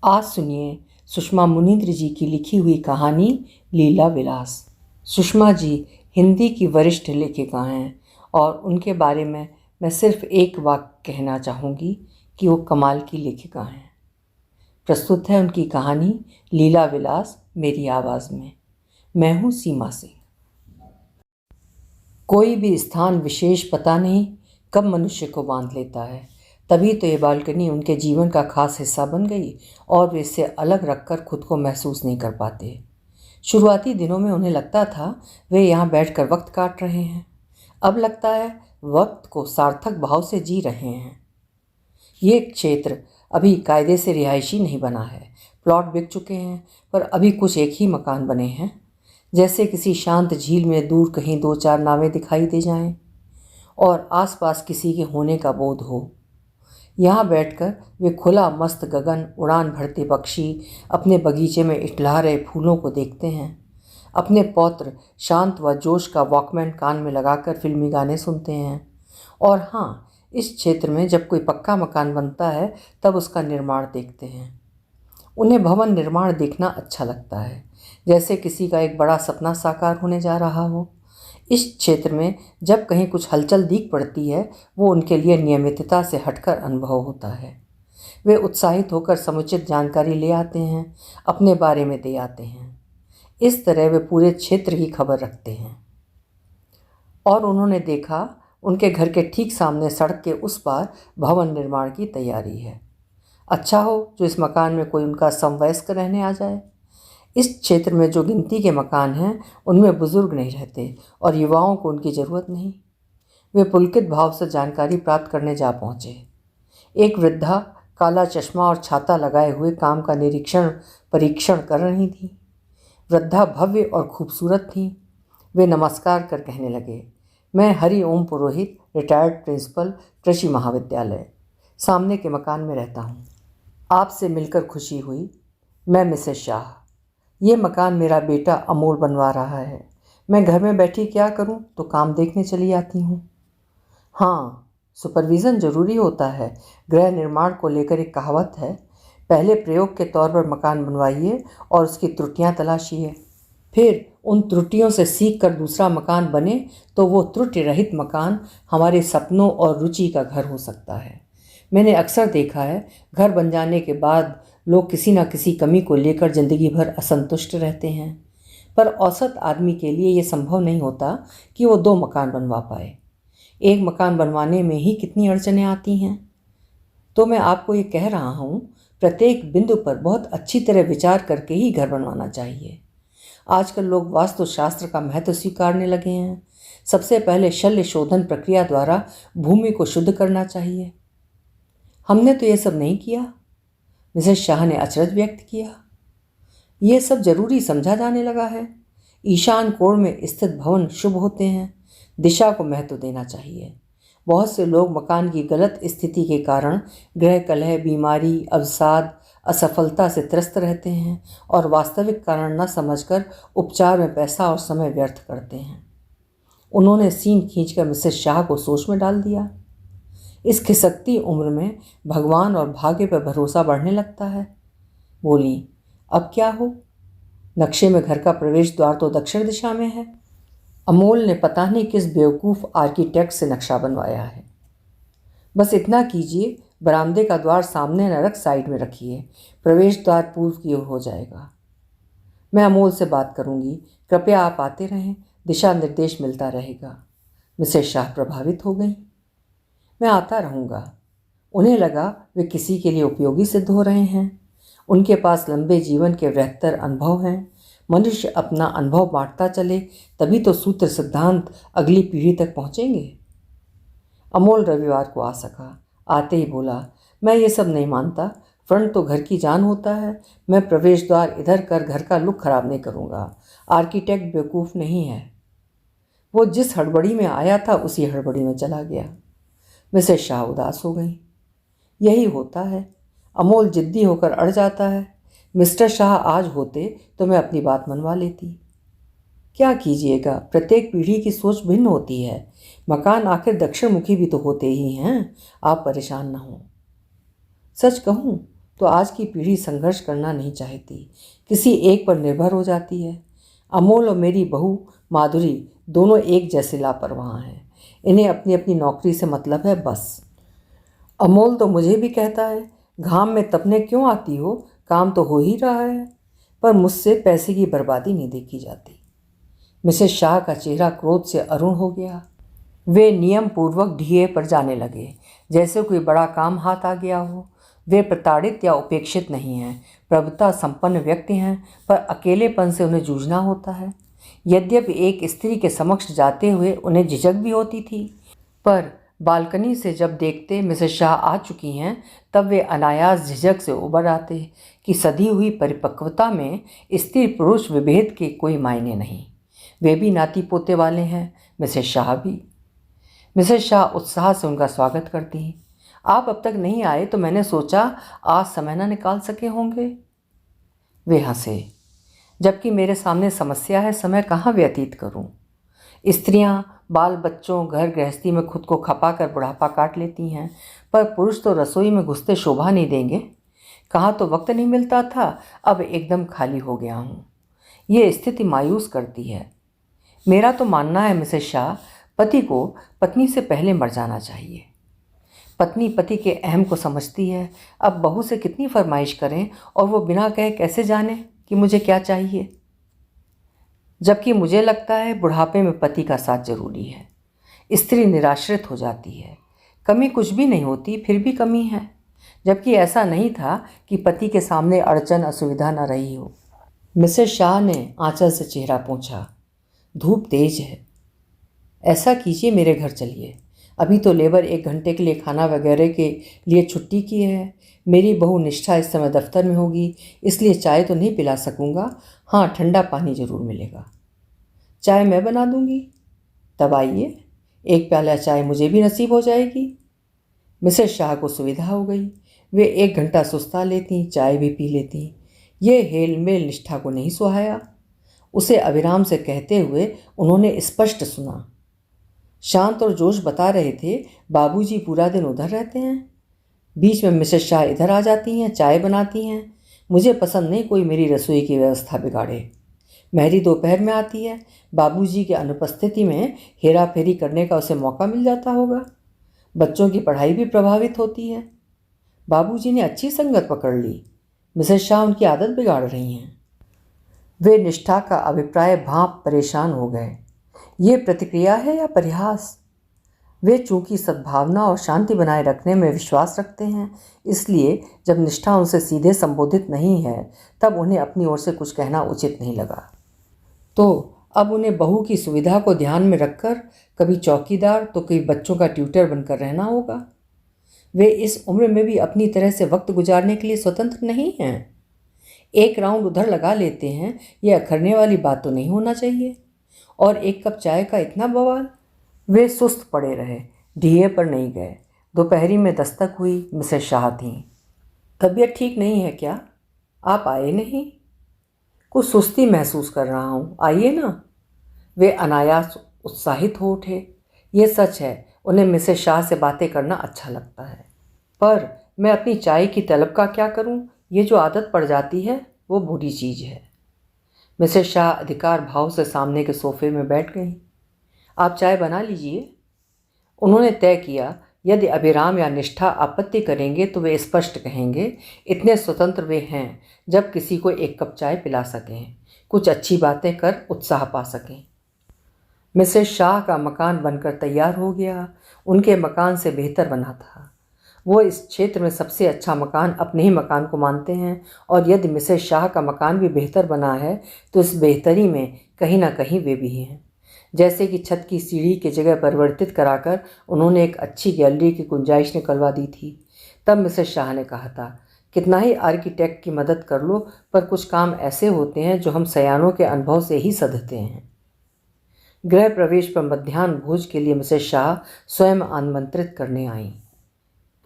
आज सुनिए सुषमा मुनीन्द्र जी की लिखी हुई कहानी लीला विलास। सुषमा जी हिंदी की वरिष्ठ लेखिका हैं और उनके बारे में मैं सिर्फ एक वाक्य कहना चाहूँगी कि वो कमाल की लेखिका हैं। प्रस्तुत है उनकी कहानी लीला विलास मेरी आवाज़ में। मैं हूँ सीमा सिंह। कोई भी स्थान विशेष पता नहीं कब मनुष्य को बांध लेता है। तभी तो ये बालकनी उनके जीवन का खास हिस्सा बन गई और वे इससे अलग रखकर खुद को महसूस नहीं कर पाते। शुरुआती दिनों में उन्हें लगता था वे यहाँ बैठकर वक्त काट रहे हैं। अब लगता है वक्त को सार्थक भाव से जी रहे हैं। ये क्षेत्र अभी कायदे से रिहायशी नहीं बना है। प्लॉट बिक चुके हैं पर अभी कुछ एक ही मकान बने हैं। जैसे किसी शांत झील में दूर कहीं दो चार नावें दिखाई दे जाएं और आसपास किसी के होने का बोध हो। यहाँ बैठकर वे खुला मस्त गगन, उड़ान भरते पक्षी, अपने बगीचे में इठला रहे फूलों को देखते हैं। अपने पौत्र शांत व जोश का वॉकमैन कान में लगाकर फिल्मी गाने सुनते हैं। और हाँ, इस क्षेत्र में जब कोई पक्का मकान बनता है तब उसका निर्माण देखते हैं। उन्हें भवन निर्माण देखना अच्छा लगता है, जैसे किसी का एक बड़ा सपना साकार होने जा रहा हो। इस क्षेत्र में जब कहीं कुछ हलचल दिख पड़ती है वो उनके लिए नियमितता से हटकर अनुभव होता है। वे उत्साहित होकर समुचित जानकारी ले आते हैं, अपने बारे में दे आते हैं। इस तरह वे पूरे क्षेत्र की खबर रखते हैं। और उन्होंने देखा उनके घर के ठीक सामने सड़क के उस पार भवन निर्माण की तैयारी है। अच्छा हो जो इस मकान में कोई उनका समवयस्क रहने आ जाए। इस क्षेत्र में जो गिनती के मकान हैं उनमें बुजुर्ग नहीं रहते और युवाओं को उनकी ज़रूरत नहीं। वे पुलकित भाव से जानकारी प्राप्त करने जा पहुँचे। एक वृद्धा काला चश्मा और छाता लगाए हुए काम का परीक्षण कर रही थी। वृद्धा भव्य और खूबसूरत थी। वे नमस्कार कर कहने लगे, मैं हरि ओम पुरोहित, रिटायर्ड प्रिंसिपल, कृषि महाविद्यालय, सामने के मकान में रहता हूँ। आपसे मिलकर खुशी हुई। मैं मिसेस शाह। ये मकान मेरा बेटा अमोल बनवा रहा है। मैं घर में बैठी क्या करूं तो काम देखने चली आती हूं। हाँ, सुपरविज़न ज़रूरी होता है। गृह निर्माण को लेकर एक कहावत है, पहले प्रयोग के तौर पर मकान बनवाइए और उसकी त्रुटियां तलाशिए। फिर उन त्रुटियों से सीख कर दूसरा मकान बने तो वो त्रुटि रहित मकान हमारे सपनों और रुचि का घर हो सकता है। मैंने अक्सर देखा है घर बन जाने के बाद लोग किसी न किसी कमी को लेकर ज़िंदगी भर असंतुष्ट रहते हैं, पर औसत आदमी के लिए ये संभव नहीं होता कि वो दो मकान बनवा पाए। एक मकान बनवाने में ही कितनी अड़चनें आती हैं। तो मैं आपको ये कह रहा हूँ, प्रत्येक बिंदु पर बहुत अच्छी तरह विचार करके ही घर बनवाना चाहिए। आजकल लोग वास्तुशास्त्र का महत्व स्वीकारने लगे हैं। सबसे पहले शल्य शोधन प्रक्रिया द्वारा भूमि को शुद्ध करना चाहिए। हमने तो ये सब नहीं किया। मिसेस शाह ने अचरज व्यक्त किया। ये सब जरूरी समझा जाने लगा है। ईशान कोण में स्थित भवन शुभ होते हैं। दिशा को महत्व देना चाहिए। बहुत से लोग मकान की गलत स्थिति के कारण गृह कलह, बीमारी, अवसाद, असफलता से त्रस्त रहते हैं और वास्तविक कारण न समझकर उपचार में पैसा और समय व्यर्थ करते हैं। उन्होंने सीन खींचकर मिसेस शाह को सोच में डाल दिया। इस खिसकती उम्र में भगवान और भाग्य पर भरोसा बढ़ने लगता है। बोली, अब क्या हो? नक्शे में घर का प्रवेश द्वार तो दक्षिण दिशा में है। अमोल ने पता नहीं किस बेवकूफ़ आर्किटेक्ट से नक्शा बनवाया है। बस इतना कीजिए, बरामदे का द्वार सामने न रख साइड में रखिए, प्रवेश द्वार पूर्व की ओर हो जाएगा। मैं अमोल से बात करूंगी, कृपया आप आते रहें, दिशा निर्देश मिलता रहेगा। मिसेस शाह प्रभावित हो गई। मैं आता रहूँगा। उन्हें लगा वे किसी के लिए उपयोगी सिद्ध हो रहे हैं। उनके पास लंबे जीवन के बेहतर अनुभव हैं। मनुष्य अपना अनुभव बांटता चले तभी तो सूत्र सिद्धांत अगली पीढ़ी तक पहुँचेंगे। अमोल रविवार को आ सका। आते ही बोला, मैं ये सब नहीं मानता। फ्रंट तो घर की जान होता है। मैं प्रवेश द्वार इधर कर घर का लुक खराब नहीं करूँगा। आर्किटेक्ट बेवकूफ़ नहीं है। वो जिस हड़बड़ी में आया था उसी हड़बड़ी में चला गया। मिसेस शाह उदास हो गई। यही होता है, अमोल जिद्दी होकर अड़ जाता है। मिस्टर शाह आज होते तो मैं अपनी बात मनवा लेती। क्या कीजिएगा, प्रत्येक पीढ़ी की सोच भिन्न होती है। मकान आखिर दक्षिण मुखी भी तो होते ही हैं। आप परेशान ना हो। सच कहूँ तो आज की पीढ़ी संघर्ष करना नहीं चाहती, किसी एक पर निर्भर हो जाती है। अमोल और मेरी बहू माधुरी दोनों एक जैसे लापरवाह हैं। इन्हें अपनी अपनी नौकरी से मतलब है बस। अमोल तो मुझे भी कहता है, घाम में तपने क्यों आती हो, काम तो हो ही रहा है। पर मुझसे पैसे की बर्बादी नहीं देखी जाती। मिसेस शाह का चेहरा क्रोध से अरुण हो गया। वे नियम पूर्वक ढिए पर जाने लगे, जैसे कोई बड़ा काम हाथ आ गया हो। वे प्रताड़ित या उपेक्षित नहीं हैं, प्रभुता संपन्न व्यक्ति हैं, पर अकेलेपन से उन्हें जूझना होता है। यद्यपि एक स्त्री के समक्ष जाते हुए उन्हें झिझक भी होती थी, पर बालकनी से जब देखते मिसेस शाह आ चुकी हैं, तब वे अनायास झिझक से उबर आते कि सधी हुई परिपक्वता में स्त्री पुरुष विभेद के कोई मायने नहीं। वे भी नाती पोते वाले हैं, मिसेस शाह भी। मिसेस शाह उत्साह से उनका स्वागत करती हैं। आप अब तक नहीं आए तो मैंने सोचा आज समय न निकाल सके होंगे। वे हंसे, जबकि मेरे सामने समस्या है, समय कहाँ व्यतीत करूं। स्त्रियां बाल बच्चों घर गृहस्थी में खुद को खपा कर बुढ़ापा काट लेती हैं, पर पुरुष तो रसोई में घुसते शोभा नहीं देंगे। कहाँ तो वक्त नहीं मिलता था, अब एकदम खाली हो गया हूँ। ये स्थिति मायूस करती है। मेरा तो मानना है मिसेस शाह, पति को पत्नी से पहले मर जाना चाहिए। पत्नी पति के अहम को समझती है। अब बहू से कितनी फरमाइश करें और वो बिना कहे कैसे जाने कि मुझे क्या चाहिए। जबकि मुझे लगता है बुढ़ापे में पति का साथ जरूरी है। स्त्री निराश्रित हो जाती है। कमी कुछ भी नहीं होती, फिर भी कमी है। जबकि ऐसा नहीं था कि पति के सामने अड़चन असुविधा न रही हो। मिसेस शाह ने आंचल से चेहरा पोंछा। धूप तेज है, ऐसा कीजिए मेरे घर चलिए। अभी तो लेबर 1 घंटे के लिए खाना वगैरह के लिए छुट्टी की है। मेरी बहू निष्ठा इस समय दफ्तर में होगी, इसलिए चाय तो नहीं पिला सकूँगा। हाँ, ठंडा पानी ज़रूर मिलेगा। चाय मैं बना दूँगी। तब आइए, 1 प्याला चाय मुझे भी नसीब हो जाएगी। मिसेस शाह को सुविधा हो गई। वे 1 घंटा सुस्ता लेती, चाय भी पी लेती। ये हेलमेल निष्ठा को नहीं सुहाया। उसे अविराम से कहते हुए उन्होंने स्पष्ट सुना। शांत और जोश बता रहे थे, बाबूजी पूरा दिन उधर रहते हैं। बीच में मिसेस शाह इधर आ जाती हैं, चाय बनाती हैं। मुझे पसंद नहीं कोई मेरी रसोई की व्यवस्था बिगाड़े। मेहरी दोपहर में आती है, बाबूजी की अनुपस्थिति में हेरा फेरी करने का उसे मौका मिल जाता होगा। बच्चों की पढ़ाई भी प्रभावित होती है। बाबूजी ने अच्छी संगत पकड़ ली। मिसेस शाह उनकी आदत बिगाड़ रही हैं। वे निष्ठा का अभिप्राय भांप परेशान हो गए। ये प्रतिक्रिया है या परिहास? वे चूंकि सद्भावना और शांति बनाए रखने में विश्वास रखते हैं, इसलिए जब निष्ठा उनसे सीधे संबोधित नहीं है, तब उन्हें अपनी ओर से कुछ कहना उचित नहीं लगा। तो अब उन्हें बहू की सुविधा को ध्यान में रखकर कभी चौकीदार तो कभी बच्चों का ट्यूटर बनकर रहना होगा। वे इस उम्र में भी अपनी तरह से वक्त गुजारने के लिए स्वतंत्र नहीं हैं। 1 राउंड उधर लगा लेते हैं, यह अखरने वाली बात तो नहीं होना चाहिए। और 1 कप चाय का इतना बवाल। वे सुस्त पड़े रहे, ढिए पर नहीं गए। दोपहरी में दस्तक हुई। मिसेस शाह थीं। तबीयत ठीक नहीं है क्या? आप आए नहीं? कुछ सुस्ती महसूस कर रहा हूँ, आइए ना। वे अनायास उत्साहित हो उठे। ये सच है, उन्हें मिसेस शाह से बातें करना अच्छा लगता है। पर मैं अपनी चाय की तलब का क्या करूँ? ये जो आदत पड़ जाती है वो बुरी चीज़ है। मिसेस शाह अधिकार भाव से सामने के सोफे में बैठ गईं। आप चाय बना लीजिए। उन्होंने तय किया, यदि अभिराम या निष्ठा आपत्ति करेंगे तो वे स्पष्ट कहेंगे। इतने स्वतंत्र वे हैं जब किसी को 1 कप चाय पिला सकें, कुछ अच्छी बातें कर उत्साह पा सकें। मिसेस शाह का मकान बनकर तैयार हो गया। उनके मकान से बेहतर बना था। वो इस क्षेत्र में सबसे अच्छा मकान अपने ही मकान को मानते हैं, और यदि मिसेस शाह का मकान भी बेहतर बना है तो इस बेहतरी में कहीं ना कहीं वे भी हैं। जैसे कि छत की सीढ़ी की जगह परिवर्तित कराकर उन्होंने एक अच्छी गैलरी की गुंजाइश निकलवा दी थी। तब मिसेस शाह ने कहा था, कितना ही आर्किटेक्ट की मदद कर लो, पर कुछ काम ऐसे होते हैं जो हम सयानों के अनुभव से ही सधते हैं। गृह प्रवेश पर मध्याह्न भोज के लिए मिसेस शाह स्वयं आमंत्रित करने आईं।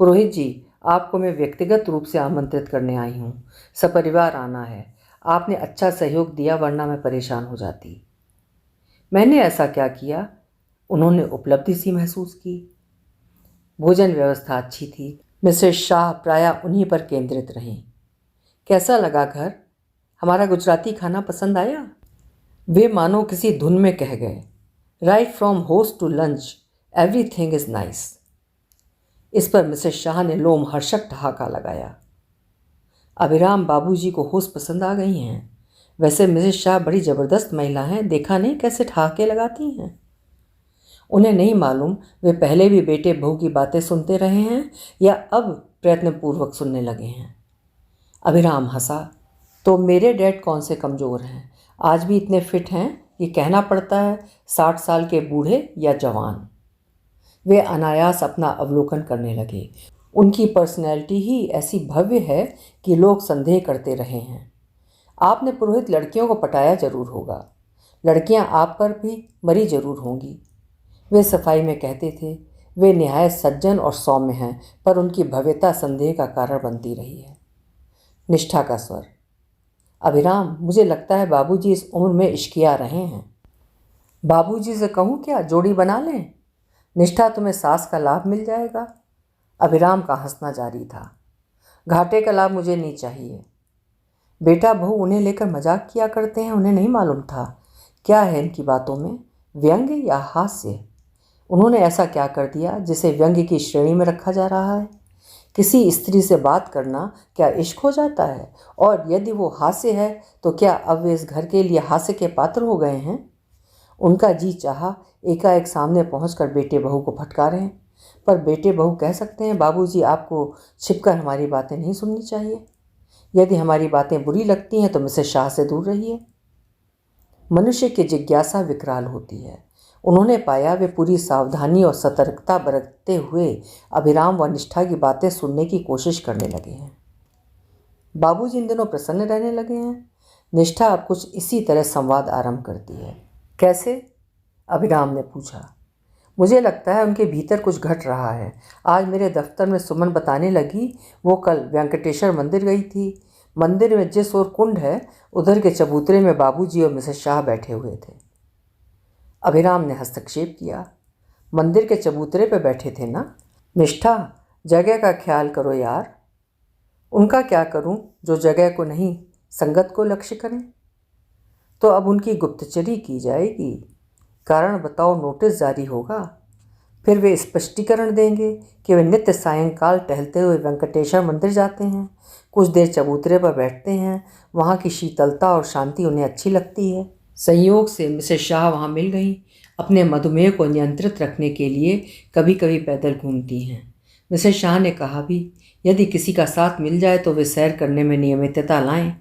पुरोहित जी, आपको मैं व्यक्तिगत रूप से आमंत्रित करने आई हूँ। सपरिवार आना है। आपने अच्छा सहयोग दिया, वरना मैं परेशान हो जाती। मैंने ऐसा क्या किया? उन्होंने उपलब्धि सी महसूस की। भोजन व्यवस्था अच्छी थी। मिसेस शाह प्रायः उन्हीं पर केंद्रित रहीं। कैसा लगा घर? हमारा गुजराती खाना पसंद आया? वे मानो किसी धुन में कह गए। Right from host to lunch everything is nice. इस पर मिसेस शाह ने लोमहर्षक ठहाका लगाया। अभिराम बाबूजी को होस्ट पसंद आ गई हैं। वैसे मिसेस शाह बड़ी ज़बरदस्त महिला हैं, देखा नहीं कैसे ठहाके लगाती हैं। उन्हें नहीं मालूम वे पहले भी बेटे बहू की बातें सुनते रहे हैं या अब प्रयत्नपूर्वक सुनने लगे हैं। अभिराम हंसा। तो मेरे डैड कौन से कमज़ोर हैं, आज भी इतने फिट हैं, ये कहना पड़ता है 60 साल के बूढ़े या जवान। वे अनायास अपना अवलोकन करने लगे। उनकी पर्सनैलिटी ही ऐसी भव्य है कि लोग संदेह करते रहे हैं। आपने पुरोहित लड़कियों को पटाया जरूर होगा, लड़कियां आप पर भी मरी जरूर होंगी। वे सफाई में कहते थे। वे निहायत सज्जन और सौम्य हैं, पर उनकी भव्यता संदेह का कारण बनती रही है। निष्ठा का स्वर। अभिराम, मुझे लगता है बाबूजी इस उम्र में इश्किया रहे हैं। बाबूजी से कहूँ क्या जोड़ी बना लें? निष्ठा, तुम्हें सास का लाभ मिल जाएगा। अभिराम का हंसना जारी था। घाटे का लाभ मुझे नहीं चाहिए। बेटा बहू उन्हें लेकर मजाक किया करते हैं, उन्हें नहीं मालूम था क्या है इनकी बातों में, व्यंग्य या हास्य। उन्होंने ऐसा क्या कर दिया जिसे व्यंग्य की श्रेणी में रखा जा रहा है? किसी स्त्री से बात करना क्या इश्क हो जाता है? और यदि वो हास्य है तो क्या अब वे इस घर के लिए हास्य के पात्र हो गए हैं? उनका जी चाहा एकाएक सामने पहुंचकर बेटे बहू को फटकारें, पर बेटे बहू कह सकते हैं बाबूजी आपको छिपकर हमारी बातें नहीं सुननी चाहिए। यदि हमारी बातें बुरी लगती हैं तो मिसेस शाह से दूर रहिए। मनुष्य की जिज्ञासा विकराल होती है। उन्होंने पाया वे पूरी सावधानी और सतर्कता बरतते हुए अभिराम व निष्ठा की बातें सुनने की कोशिश करने लगे हैं। बाबूजी इन दिनों प्रसन्न रहने लगे हैं। निष्ठा अब कुछ इसी तरह संवाद आरंभ करती है। कैसे? अभिराम ने पूछा। मुझे लगता है उनके भीतर कुछ घट रहा है। आज मेरे दफ्तर में सुमन बताने लगी वो कल वेंकटेश्वर मंदिर गई थी। मंदिर में जिस ओर कुंड है उधर के चबूतरे में बाबूजी और मिसेस शाह बैठे हुए थे। अभिराम ने हस्तक्षेप किया। मंदिर के चबूतरे पर बैठे थे ना? निष्ठा, जगह का ख्याल करो यार। उनका क्या करूं जो जगह को नहीं संगत को लक्ष्य करें? तो अब उनकी गुप्तचरी की जाएगी। कारण बताओ नोटिस जारी होगा। फिर वे स्पष्टीकरण देंगे कि वे नित्य सायंकाल टहलते हुए वेंकटेश्वर मंदिर जाते हैं, कुछ देर चबूतरे पर बैठते हैं, वहाँ की शीतलता और शांति उन्हें अच्छी लगती है। संयोग से मिसेस शाह वहाँ मिल गई। अपने मधुमेह को नियंत्रित रखने के लिए कभी कभी पैदल घूमती हैं। मिसेस शाह ने कहा भी यदि किसी का साथ मिल जाए तो वे सैर करने में नियमितता लाएं।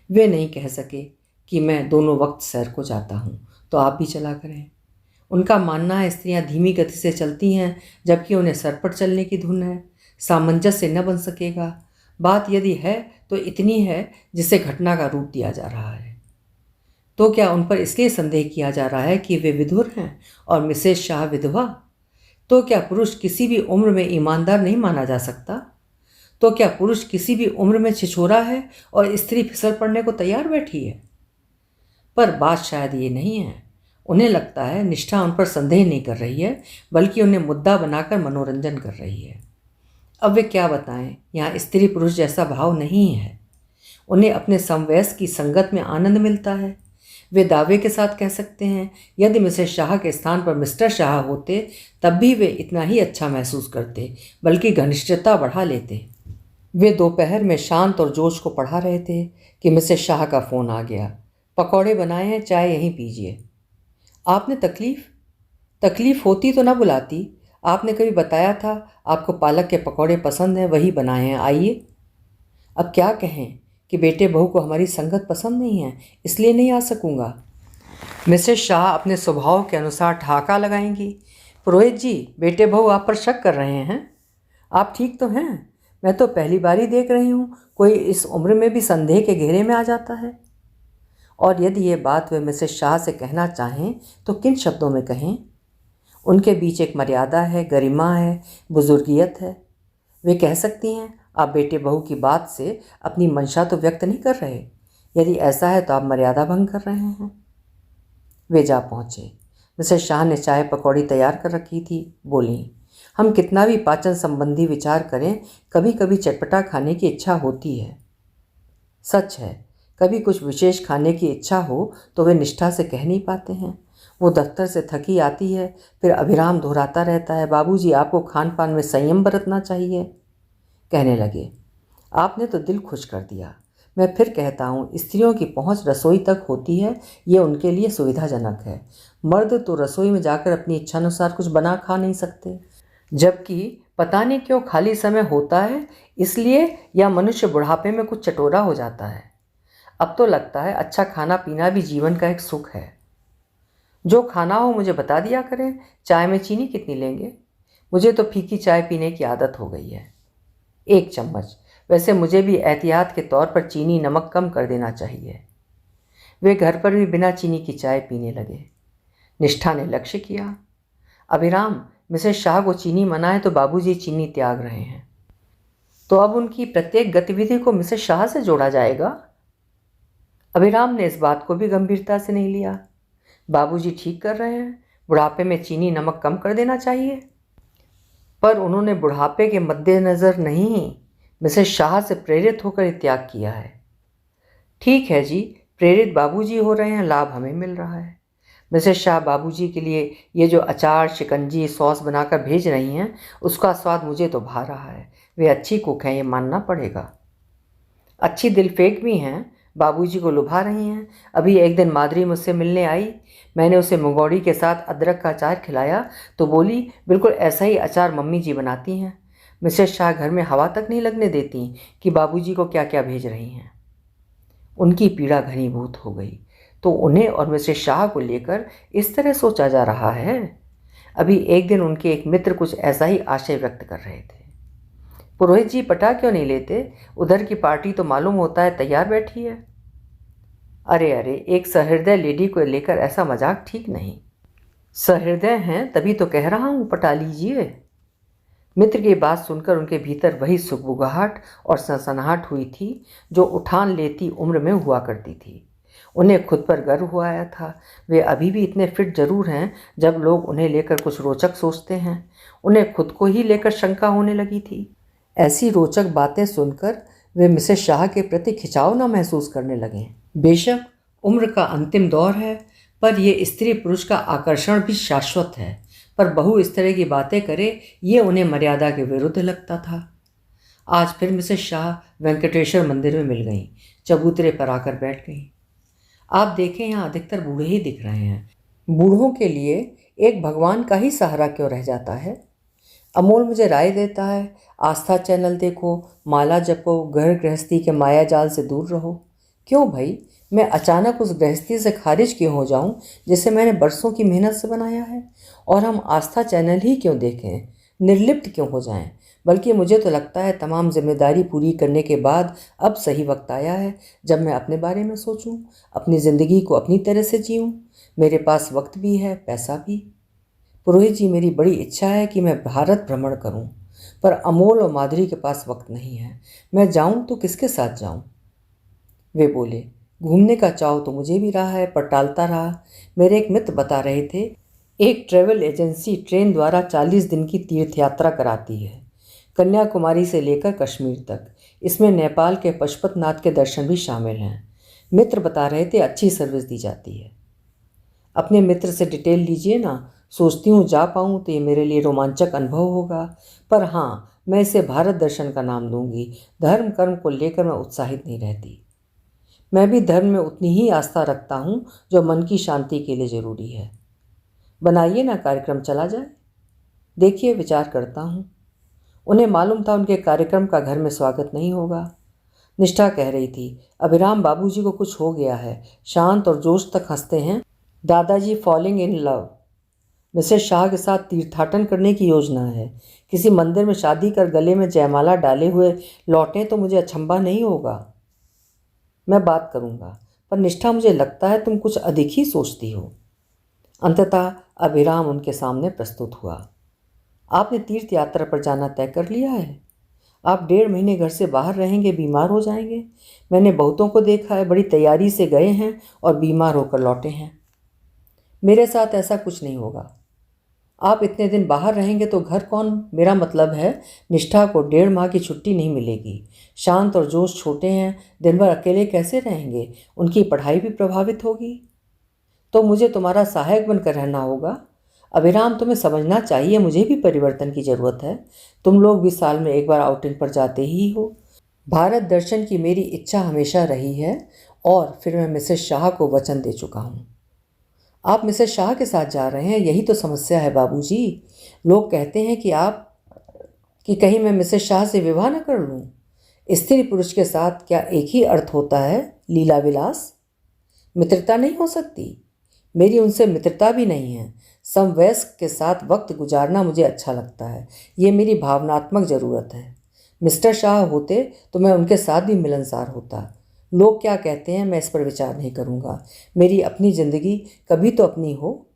वे नहीं कह सके कि मैं दोनों वक्त सैर को जाता हूँ तो आप भी चला करें। उनका मानना है स्त्रियां धीमी गति से चलती हैं जबकि उन्हें सरपट चलने की धुन है। सामंजस्य न बन सकेगा। बात यदि है तो इतनी है जिसे घटना का रूप दिया जा रहा है। तो क्या उन पर इसलिए संदेह किया जा रहा है कि वे विधुर हैं और मिसेस शाह विधवा? तो क्या पुरुष किसी भी उम्र में ईमानदार नहीं माना जा सकता? तो क्या पुरुष किसी भी उम्र में छिछोरा है और स्त्री फिसल पड़ने को तैयार बैठी है? पर बात शायद ये नहीं है। उन्हें लगता है निष्ठा उन पर संदेह नहीं कर रही है बल्कि उन्हें मुद्दा बनाकर मनोरंजन कर रही है। अब वे क्या बताएं, यहाँ स्त्री पुरुष जैसा भाव नहीं है। उन्हें अपने समवयस्क की संगत में आनंद मिलता है। वे दावे के साथ कह सकते हैं यदि मिसेस शाह के स्थान पर मिस्टर शाह होते तब भी वे इतना ही अच्छा महसूस करते, बल्कि घनिष्ठता बढ़ा लेते। वे दोपहर में शांत और जोश को पढ़ा रहे थे कि मिसेस शाह का फ़ोन आ गया। पकौड़े बनाए हैं, चाय यहीं पीजिए। आपने तकलीफ़ होती तो ना बुलाती। आपने कभी बताया था आपको पालक के पकौड़े पसंद हैं, वही बनाए हैं, आइए। अब क्या कहें कि बेटे बहू को हमारी संगत पसंद नहीं है, इसलिए नहीं आ सकूँगा। मिसेस शाह अपने स्वभाव के अनुसार ठहाका लगाएंगी। पुरोहित जी, बेटे बहू आप पर शक कर रहे हैं। आप ठीक तो हैं? मैं तो पहली बार ही देख रही हूँ कोई इस उम्र में भी संदेह के घेरे में आ जाता है। और यदि ये बात वे मिसेस शाह से कहना चाहें तो किन शब्दों में कहें? उनके बीच एक मर्यादा है, गरिमा है, बुजुर्गियत है। वे कह सकती हैं आप बेटे बहू की बात से अपनी मंशा तो व्यक्त नहीं कर रहे। यदि ऐसा है तो आप मर्यादा भंग कर रहे हैं। वे जा पहुँचे। मिसेस शाह ने चाय पकौड़ी तैयार कर रखी थी। बोली, हम कितना भी पाचन संबंधी विचार करें, कभी कभी चटपटा खाने की इच्छा होती है। सच है, कभी कुछ विशेष खाने की इच्छा हो तो वे निष्ठा से कह नहीं पाते हैं। वो दफ्तर से थकी आती है, फिर अभिराम दोहराता रहता है, बाबूजी आपको खान पान में संयम बरतना चाहिए। कहने लगे, आपने तो दिल खुश कर दिया। मैं फिर कहता हूँ, स्त्रियों की पहुँच रसोई तक होती है, ये उनके लिए सुविधाजनक है। मर्द तो रसोई में जाकर अपनी इच्छानुसार कुछ बना खा नहीं सकते, जबकि पता नहीं क्यों खाली समय होता है इसलिए, या मनुष्य बुढ़ापे में कुछ चटोरा हो जाता है। अब तो लगता है अच्छा खाना पीना भी जीवन का एक सुख है। जो खाना हो मुझे बता दिया करें। चाय में चीनी कितनी लेंगे? मुझे तो फीकी चाय पीने की आदत हो गई है। 1 चम्मच। वैसे मुझे भी एहतियात के तौर पर चीनी नमक कम कर देना चाहिए। वे घर पर भी बिना चीनी की चाय पीने लगे। निष्ठा ने लक्ष्य किया, अभिराम मिसेस शाह को चीनी मना है तो बाबूजी चीनी त्याग रहे हैं। तो अब उनकी प्रत्येक गतिविधि को मिसेस शाह से जोड़ा जाएगा? अभिराम ने इस बात को भी गंभीरता से नहीं लिया। बाबूजी ठीक कर रहे हैं, बुढ़ापे में चीनी नमक कम कर देना चाहिए। पर उन्होंने बुढ़ापे के मद्देनज़र नहीं, मिसेस शाह से प्रेरित होकर त्याग किया है। ठीक है जी, प्रेरित बाबूजी हो रहे हैं, लाभ हमें मिल रहा है। मिसेस शाह बाबूजी के लिए ये जो अचार शिकंजी सॉस बनाकर भेज रही हैं, उसका स्वाद मुझे तो भा रहा है। वे अच्छी कुक हैं, ये मानना पड़ेगा। अच्छी दिलफेक भी हैं, बाबूजी को लुभा रही हैं। अभी एक दिन माधुरी मुझसे मिलने आई, मैंने उसे मुंगौड़ी के साथ अदरक का अचार खिलाया तो बोली, बिल्कुल ऐसा ही अचार मम्मी जी बनाती हैं। मिसेस शाह घर में हवा तक नहीं लगने देती कि बाबूजी को क्या क्या भेज रही हैं। उनकी पीड़ा घनीभूत हो गई। तो उन्हें और मिसेस शाह को लेकर इस तरह सोचा जा रहा है। अभी एक दिन उनके एक मित्र कुछ ऐसा ही आशय व्यक्त कर रहे थे। पुरोहित जी पटा क्यों नहीं लेते? उधर की पार्टी तो मालूम होता है तैयार बैठी है। अरे अरे, एक सहृदय लेडी को लेकर ऐसा मजाक ठीक नहीं। सहृदय हैं तभी तो कह रहा हूँ, पटा लीजिए। मित्र की बात सुनकर उनके भीतर वही सुगबुगाहट और सनसनाहट हुई थी जो उठान लेती उम्र में हुआ करती थी। उन्हें खुद पर गर्व हुआ आया था। वे अभी भी इतने फिट जरूर हैं जब लोग उन्हें लेकर कुछ रोचक सोचते हैं। उन्हें खुद को ही लेकर शंका होने लगी थी। ऐसी रोचक बातें सुनकर वे मिसेस शाह के प्रति खिंचाव न महसूस करने लगे। बेशक उम्र का अंतिम दौर है, पर यह स्त्री पुरुष का आकर्षण भी शाश्वत है। पर बहू इस तरह की बातें करे, ये उन्हें मर्यादा के विरुद्ध लगता था। आज फिर मिसेस शाह वेंकटेश्वर मंदिर में मिल गईं, चबूतरे पर आकर बैठ गईं। आप देखें, यहाँ अधिकतर बूढ़े ही दिख रहे हैं। बूढ़ों के लिए एक भगवान का ही सहारा क्यों रह जाता है? अमोल मुझे राय देता है, आस्था चैनल देखो, माला जपो, घर गृहस्थी के माया जाल से दूर रहो। क्यों भाई, मैं अचानक उस गृहस्थी से खारिज क्यों हो जाऊं जिसे मैंने बरसों की मेहनत से बनाया है? और हम आस्था चैनल ही क्यों देखें, निर्लिप्त क्यों हो जाएं? बल्कि मुझे तो लगता है तमाम जिम्मेदारी पूरी करने के बाद अब सही वक्त आया है जब मैं अपने बारे में सोचूं, अपनी ज़िंदगी को अपनी तरह से जीऊं। मेरे पास वक्त भी है, पैसा भी। पुरोहित जी, मेरी बड़ी इच्छा है कि मैं भारत भ्रमण करूं, पर अमोल और माधुरी के पास वक्त नहीं है। मैं जाऊं तो किसके साथ जाऊं? वे बोले, घूमने का चाव तो मुझे भी रहा है, पर टालता रहा। मेरे एक मित्र बता रहे थे, एक ट्रैवल एजेंसी ट्रेन द्वारा 40 दिन की तीर्थ यात्रा कराती है, कन्याकुमारी से लेकर कश्मीर तक। इसमें नेपाल के पशुपतिनाथ के दर्शन भी शामिल हैं। मित्र बता रहे थे अच्छी सर्विस दी जाती है। अपने मित्र से डिटेल लीजिए ना। सोचती हूँ जा पाऊँ तो ये मेरे लिए रोमांचक अनुभव होगा। पर हाँ, मैं इसे भारत दर्शन का नाम दूंगी। धर्म कर्म को लेकर मैं उत्साहित नहीं रहती। मैं भी धर्म में उतनी ही आस्था रखता हूँ जो मन की शांति के लिए ज़रूरी है। बनाइए ना कार्यक्रम, चला जाए। देखिए, विचार करता हूँ। उन्हें मालूम था उनके कार्यक्रम का घर में स्वागत नहीं होगा। निष्ठा कह रही थी, अभिराम बाबूजी को कुछ हो गया है। शांत और जोश तक हंसते हैं। दादाजी falling in love. Mrs Shah के साथ तीर्थाटन करने की योजना है। किसी मंदिर में शादी कर गले में जयमाला डाले हुए लौटें तो मुझे अचंभा नहीं होगा। मैं बात करूँगा, पर निष्ठा, मुझे लगता है तुम कुछ अधिक ही सोचती हो। अंततः अभिराम उनके सामने प्रस्तुत हुआ। आपने तीर्थ यात्रा पर जाना तय कर लिया है? आप 1.5 महीने घर से बाहर रहेंगे, बीमार हो जाएंगे। मैंने बहुतों को देखा है, बड़ी तैयारी से गए हैं और बीमार होकर लौटे हैं। मेरे साथ ऐसा कुछ नहीं होगा। आप इतने दिन बाहर रहेंगे तो घर कौन? मेरा मतलब है निष्ठा को 1.5 माह की छुट्टी नहीं मिलेगी। शांत और जोश छोटे हैं, दिन भर अकेले कैसे रहेंगे? उनकी पढ़ाई भी प्रभावित होगी। तो मुझे तुम्हारा सहायक बनकर रहना होगा। अभिराम, तुम्हें समझना चाहिए मुझे भी परिवर्तन की ज़रूरत है। तुम लोग भी साल में एक बार आउटिंग पर जाते ही हो। भारत दर्शन की मेरी इच्छा हमेशा रही है और फिर मैं मिसेस शाह को वचन दे चुका हूँ। आप मिसेस शाह के साथ जा रहे हैं, यही तो समस्या है बाबूजी। लोग कहते हैं कि कहीं मैं मिसेस शाह से विवाह न कर लूँ। स्त्री पुरुष के साथ क्या एक ही अर्थ होता है? लीला विलास, मित्रता नहीं हो सकती? मेरी उनसे मित्रता भी नहीं है। समवयस्क के साथ वक्त गुजारना मुझे अच्छा लगता है, ये मेरी भावनात्मक ज़रूरत है। मिस्टर शाह होते तो मैं उनके साथ भी मिलनसार होता। लोग क्या कहते हैं मैं इस पर विचार नहीं करूँगा। मेरी अपनी ज़िंदगी कभी तो अपनी हो।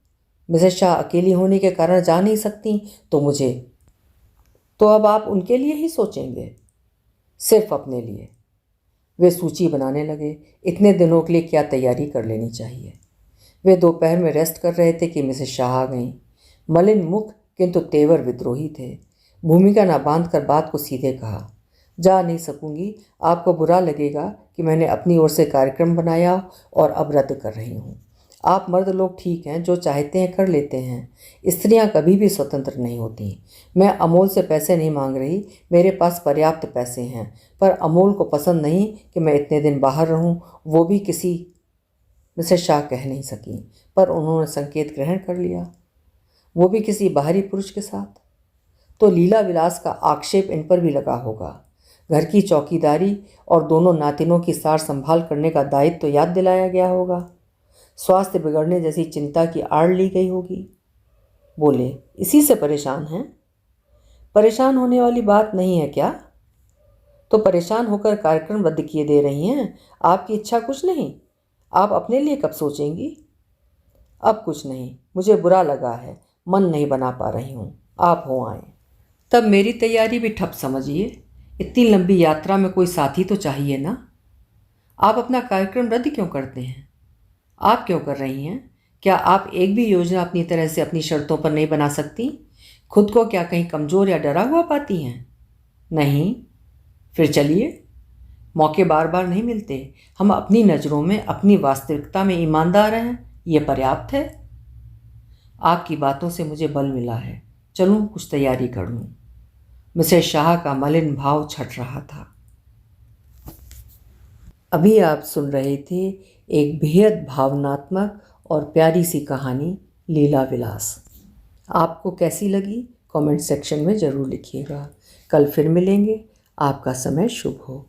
मिसेस शाह अकेली होने के कारण जा नहीं सकती तो अब आप उनके लिए ही सोचेंगे, सिर्फ अपने लिए। वे सूची बनाने लगे, इतने दिनों के लिए क्या तैयारी कर लेनी चाहिए। वे दोपहर में रेस्ट कर रहे थे कि मिसेस शाह आ गईं। मलिन मुख किंतु तेवर विद्रोही थे। भूमिका न बांध कर बात को सीधे कहा, जा नहीं सकूंगी। आपको बुरा लगेगा कि मैंने अपनी ओर से कार्यक्रम बनाया और अब रद्द कर रही हूँ। आप मर्द लोग ठीक हैं, जो चाहते हैं कर लेते हैं। स्त्रियां कभी भी स्वतंत्र नहीं होती। मैं अमोल से पैसे नहीं मांग रही, मेरे पास पर्याप्त पैसे हैं। पर अमोल को पसंद नहीं कि मैं इतने दिन बाहर रहूं, वो भी किसी। मिसेस शाह कह नहीं सकी, पर उन्होंने संकेत ग्रहण कर लिया, वो भी किसी बाहरी पुरुष के साथ। तो लीला विलास का आक्षेप इन पर भी लगा होगा। घर की चौकीदारी और दोनों नातिनों की सार संभाल करने का दायित्व तो याद दिलाया गया होगा। स्वास्थ्य बिगड़ने जैसी चिंता की आड़ ली गई होगी। बोले, इसी से परेशान हैं? परेशान होने वाली बात नहीं है क्या? तो परेशान होकर कार्यक्रम रद्द किए दे रही हैं। आपकी इच्छा कुछ नहीं? आप अपने लिए कब सोचेंगी? अब कुछ नहीं, मुझे बुरा लगा है, मन नहीं बना पा रही हूँ। आप हो आए तब मेरी तैयारी भी ठप समझिए। इतनी लंबी यात्रा में कोई साथी तो चाहिए ना। आप अपना कार्यक्रम रद्द क्यों करते हैं? आप क्यों कर रही हैं? क्या आप एक भी योजना अपनी तरह से अपनी शर्तों पर नहीं बना सकती? खुद को क्या कहीं कमज़ोर या डरा हुआ पाती हैं? नहीं? फिर चलिए। मौके बार बार नहीं मिलते। हम अपनी नज़रों में, अपनी वास्तविकता में ईमानदार हैं, ये पर्याप्त है। आपकी बातों से मुझे बल मिला है, चलूँ कुछ तैयारी कर लूँ। मिसेस शाह का मलिन भाव छट रहा था। अभी आप सुन रहे थे एक बेहद भावनात्मक और प्यारी सी कहानी, लीला विलास। आपको कैसी लगी कमेंट सेक्शन में ज़रूर लिखिएगा। कल फिर मिलेंगे। आपका समय शुभ हो।